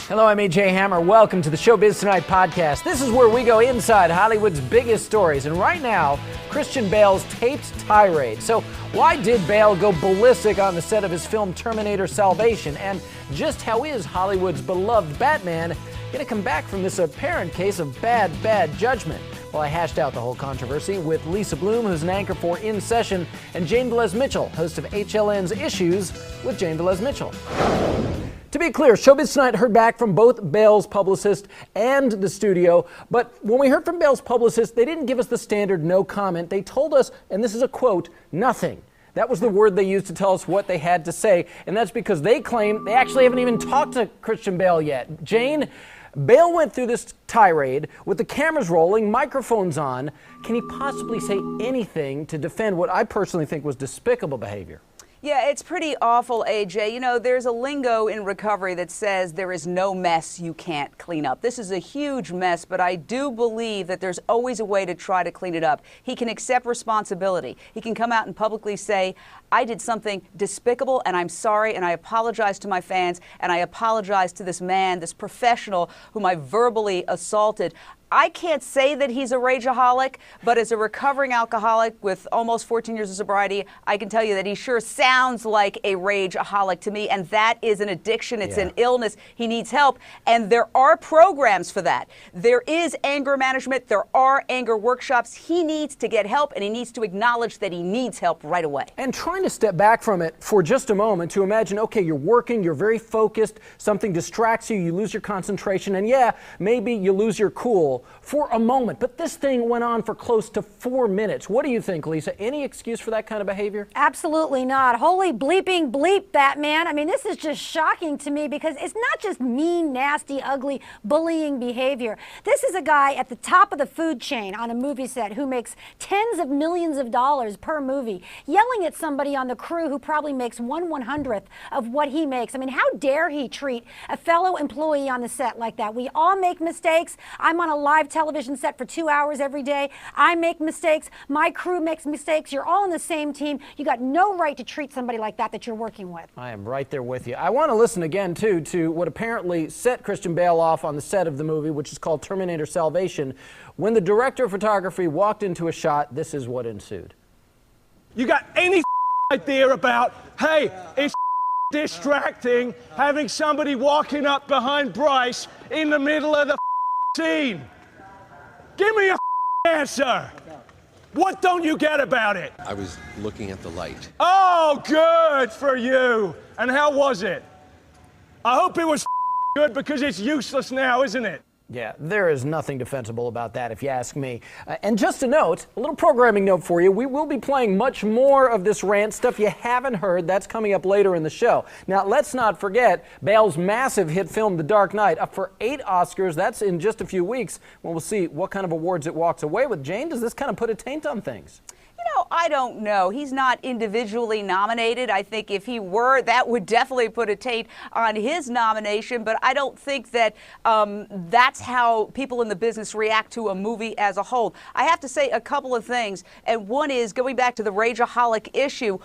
Hello, I'm AJ Hammer. Welcome to the Showbiz Tonight podcast. This is where we go inside Hollywood's biggest stories. And right now, Christian Bale's taped tirade. So why did Bale go ballistic on the set of his film Terminator Salvation? And just how is Hollywood's beloved Batman going to come back from this apparent case of bad judgment? Well, I hashed out the whole controversy with Lisa Bloom, who's an anchor for In Session, and Jane Velez-Mitchell, host of HLN's Issues with Jane Velez-Mitchell. To be clear, Showbiz Tonight heard back from both Bale's publicist and the studio, but when we heard from Bale's publicist, they didn't give us the standard no comment. They told us, and this is a quote, nothing. That was the word they used to tell us what they had to say, and that's because they claim they actually haven't even talked to Christian Bale yet. Jane, Bale went through this tirade with the cameras rolling, microphones on. Can he possibly say anything to defend what I personally think was despicable behavior? Yeah, it's pretty awful, AJ. You know, there's a lingo in recovery that says there is no mess you can't clean up. This is a huge mess, but I do believe that there's always a way to try to clean it up. He can accept responsibility. He can come out and publicly say, I did something despicable and I'm sorry and I apologize to my fans and I apologize to this man, this professional whom I verbally assaulted. I can't say that he's a rageaholic, but as a recovering alcoholic with almost 14 years of sobriety, I can tell you that he sure sounds like a rageaholic to me, and that is an addiction. It's an illness. He needs help, and there are programs for that. There is anger management. There are anger workshops. He needs to get help, and he needs to acknowledge that he needs help right away. And trying to step back from it for just a moment to imagine, okay, you're working, you're very focused, something distracts you, you lose your concentration, and yeah, maybe you lose your cool for a moment, but this thing went on for close to 4 minutes. What do you think, Lisa? Any excuse for that kind of behavior? Absolutely not. Holy bleeping bleep, Batman. I mean, this is just shocking to me because it's not just mean, nasty, ugly, bullying behavior. This is a guy at the top of the food chain on a movie set who makes tens of millions of dollars per movie, yelling at somebody on the crew who probably makes 1/100th of what he makes. I mean, how dare he treat a fellow employee on the set like that? We all make mistakes. I'm on a live television set for 2 hours every day. I make mistakes. My crew makes mistakes. You're all on the same team. You got no right to treat somebody like that you're working with. I am right there with you. I want to listen again, too, to what apparently set Christian Bale off on the set of the movie, which is called Terminator Salvation. When the director of photography walked into a shot, this is what ensued. You got any idea about, hey, it's distracting having somebody walking up behind Bryce in the middle of the scene? Give me a answer. What don't you get about it? I was looking at the light. Oh, good for you. And how was it? I hope it was good because it's useless now, isn't it? Yeah, there is nothing defensible about that if you ask me. And just a note, a little programming note for you, we will be playing much more of this rant, stuff you haven't heard. That's coming up later in the show. Now, let's not forget Bale's massive hit film, The Dark Knight, up for 8 Oscars. That's in just a few weeks. Well, we'll see what kind of awards it walks away with. Jane, does this kind of put a taint on things? You know, I don't know. He's not individually nominated. I think if he were, that would definitely put a taint on his nomination. But I don't think that that's how people in the business react to a movie as a whole. I have to say a couple of things. And one is, going back to the rageaholic issue,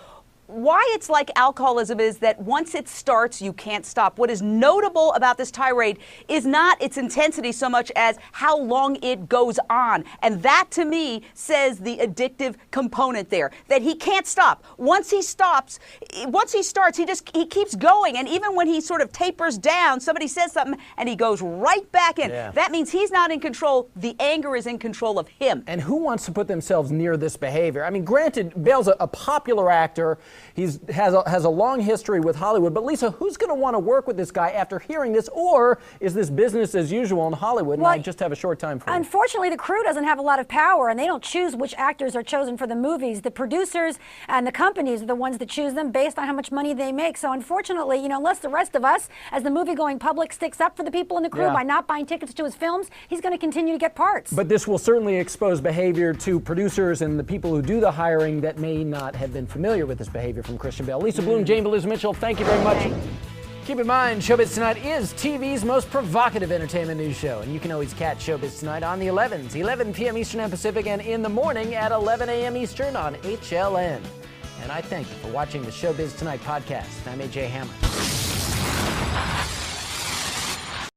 why it's like alcoholism is that once it starts, you can't stop. What is notable about this tirade is not its intensity so much as how long it goes on. And that, to me, says the addictive component there, that he can't stop. Once he starts, he keeps going. And even when he sort of tapers down, somebody says something and he goes right back in. Yeah. That means he's not in control. The anger is in control of him. And who wants to put themselves near this behavior? I mean, granted, Bale's a popular actor. He has a long history with Hollywood. But Lisa, who's going to want to work with this guy after hearing this? Or is this business as usual in Hollywood? Well, and I just have a short time for you? Unfortunately, the crew doesn't have a lot of power, and they don't choose which actors are chosen for the movies. The producers and the companies are the ones that choose them based on how much money they make. So unfortunately, you know, unless the rest of us, as the movie-going public, sticks up for the people in the crew by not buying tickets to his films, he's going to continue to get parts. But this will certainly expose behavior to producers and the people who do the hiring that may not have been familiar with this behavior from Christian Bale. Lisa Bloom, Jane Velez-Mitchell, thank you very much. Keep in mind, Showbiz Tonight is TV's most provocative entertainment news show, and you can always catch Showbiz Tonight on the 11s, 11 p.m. Eastern and Pacific, and in the morning at 11 a.m. Eastern on HLN. And I thank you for watching the Showbiz Tonight podcast. I'm AJ Hammer.